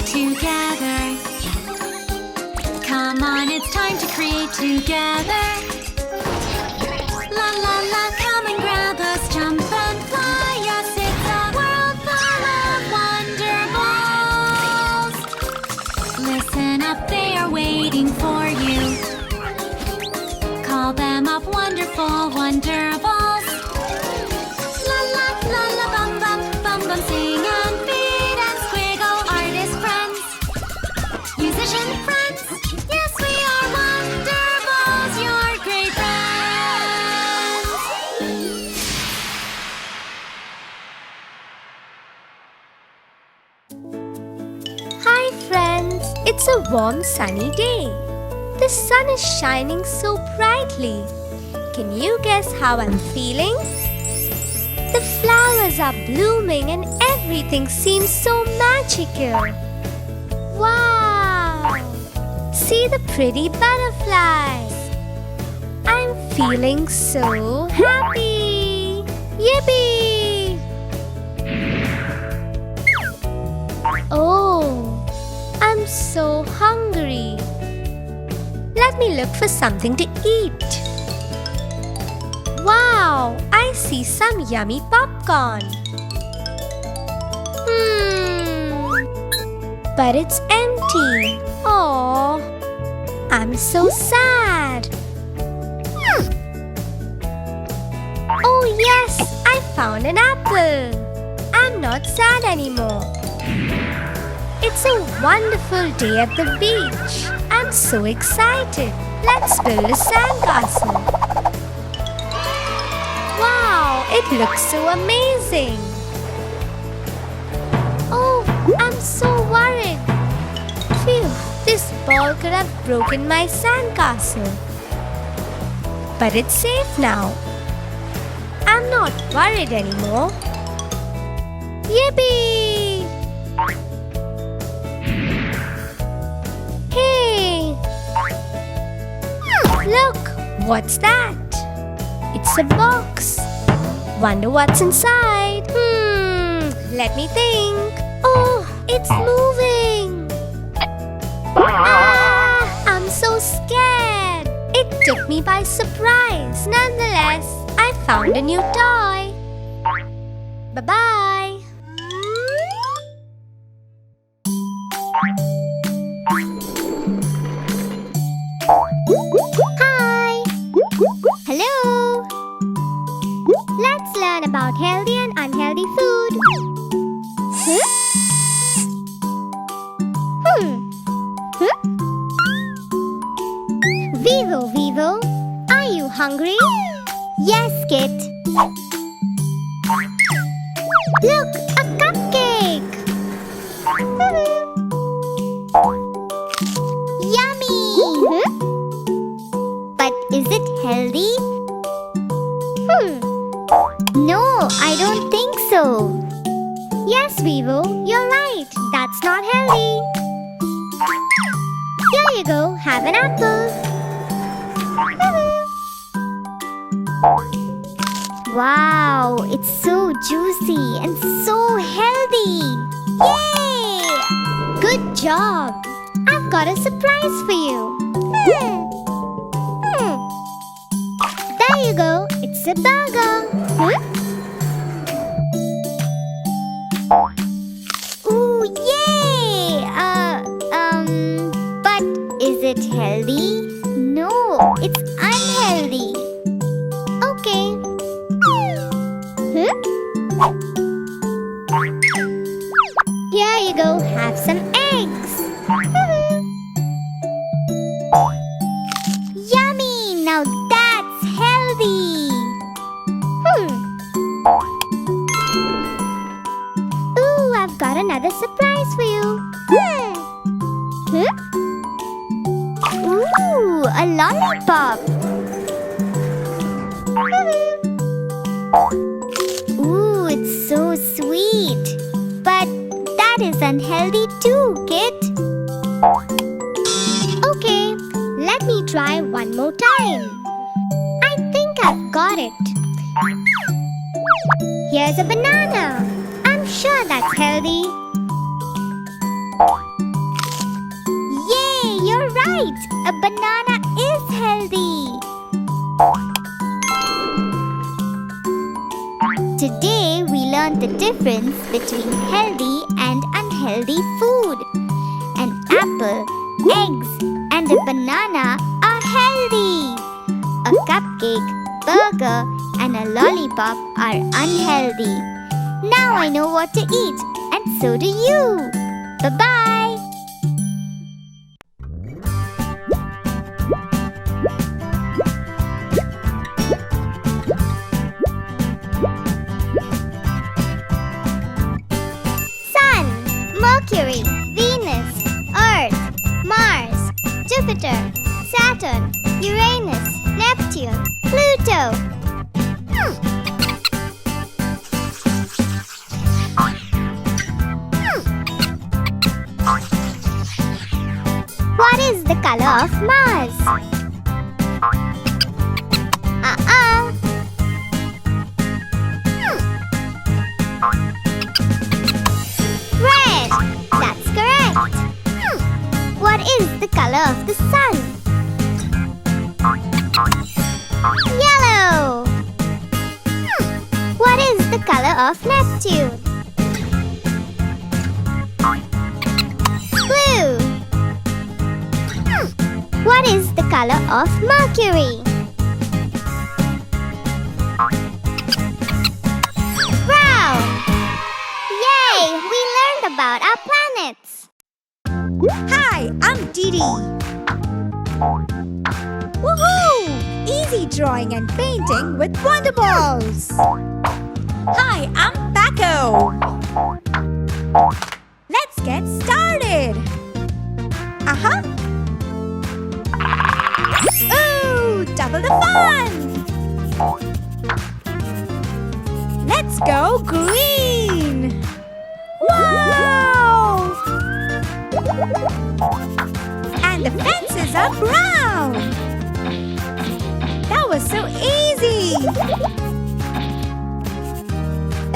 create together. Come on, it's time to create together. La la la, come and grab us, jump and fly us. It's a world full of Wonderballs. Listen up, they are waiting for you. Call them up, wonderful Wonderballs. La la la la, bum bum bum bum, sing and feed and squiggle. Artist friends, musician friends. Yes, we are Wonderballs, your great friends. Hi friends, it's a warm sunny day. The sun is shining so brightly. Can you guess how I'm feeling? The flowers are blooming and everything seems so magical. Wow! See the pretty butterflies. I'm feeling so happy. Yippee! Oh, I'm so hungry. Let me look for something to eat. Wow, I see some yummy popcorn. But it's empty. Oh, I'm so sad. Oh yes, I found an apple. I'm not sad anymore. It's a wonderful day at the beach. I'm so excited. Let's build a sandcastle. Wow, it looks so amazing. Oh, I'm so worried. Phew, this ball could have broken my sandcastle. But it's safe now. I'm not worried anymore. Yippee! Hey! Look, what's that? It's a box. Wonder what's inside. Let me think. Oh, it's moving. Ah, I'm so scared. It took me by surprise. Nonetheless, I found a new toy. Bye-bye. Hi. Hello. Let's learn about healthy and unhealthy food. Vivo, Vivo, are you hungry? Yes, Kit. Look, a cupcake. Yummy. But is it healthy? No, I don't think so. Yes, Vivo, you're right. That's not healthy. Here you go, have an apple. Wow, it's so juicy and so healthy. Yay! Good job. I've got a surprise for you. There you go. It's a burger. Ooh, yay! But is it healthy? No, it's unhealthy. Okay. Here you go, have some eggs. Yummy! Now that's healthy. Ooh, I've got another surprise for you. Ooh, a lollipop. Ooh, it's so sweet. But that is unhealthy too, Kit. Okay, let me try one more time. I think I've got it. Here's a banana. I'm sure that's healthy. right! A banana is healthy. Today we learned the difference between healthy and unhealthy food. An apple, eggs, and a banana are healthy. A cupcake, burger, and a lollipop are unhealthy. Now I know what to eat, and so do you. Bye-bye. Sun, Mercury, Venus, Earth, Mars, Jupiter, Saturn, Uranus, Neptune, Pluto. What is the color of Mars? Red. That's correct. What is the color of the sun? Yellow. What is the color of Neptune? Blue. What is the color of Mercury? Brown. Yay! We learned about our planets. Hi, I'm Didi. Woohoo! Easy drawing and painting with Wonderballs. Hi, I'm Paco. Let's get started. Ooh, double the fun. Let's go green. Wow! And the fences are brown. That was so easy.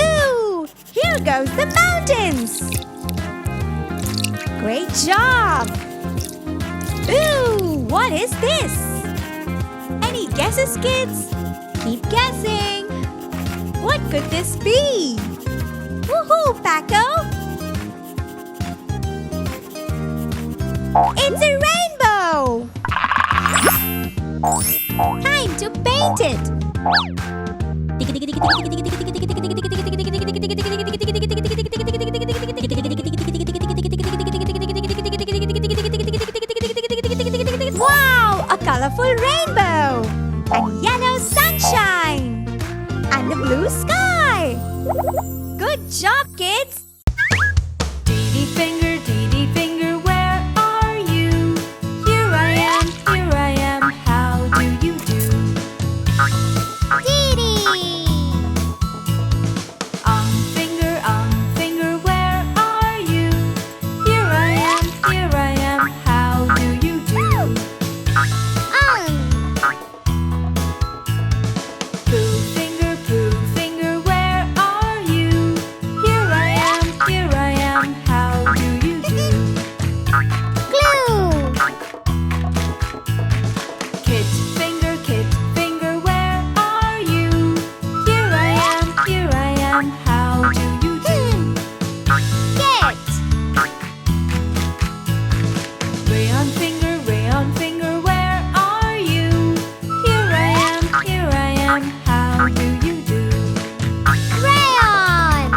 Ooh, here goes the mountains. Great job. Ooh, what is this? Any guesses, kids? Keep guessing. What could this be? Woohoo, Paco! It's a rainbow! Time to paint it! Wow! A colorful rainbow! And yellow sunshine! And the blue sky! Good job, kids! Dee finger, where are you? Here I am, how do you do? Didi. Finger, where are you? Here I am, how do you do? Pooh finger, where are you? Here I am, how do you do? Glue. Kid finger, where are you? Here I am, how do you do? Get. Rayon finger, where are you? Here I am, how do you do? Crayon.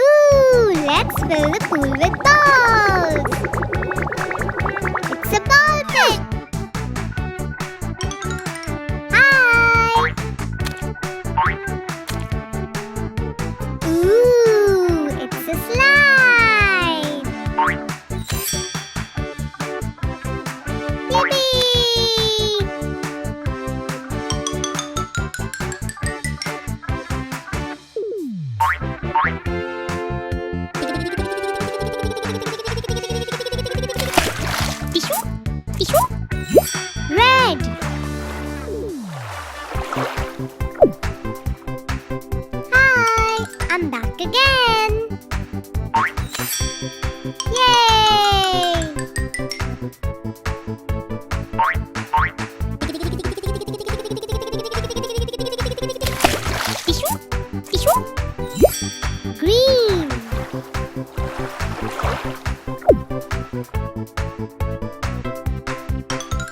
Ooh, let's fill the pool with balls. It's a ball pit. Hi. Ooh, it's a slide. Yippee! Tissue?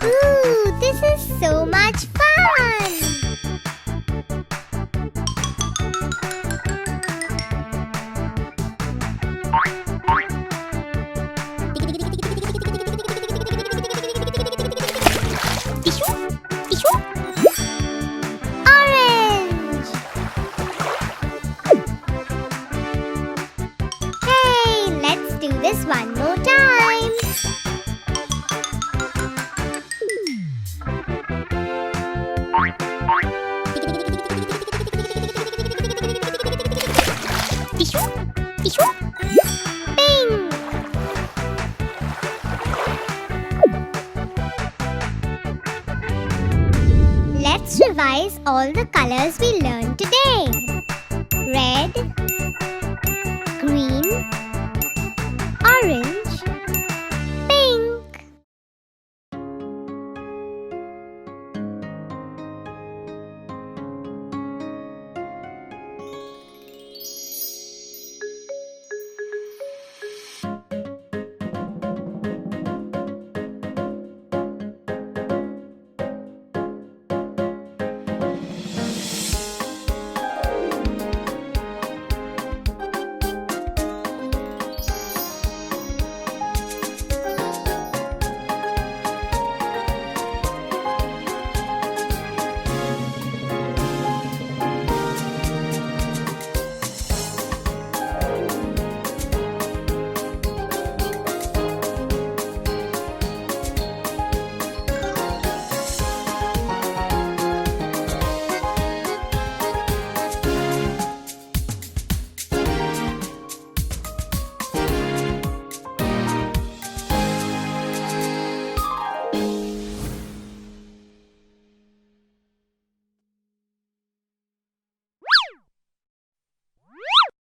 Ooh, this is so much fun! Orange! Hey, let's do this one more time. Pink! Let's revise all the colors we learned today. Red,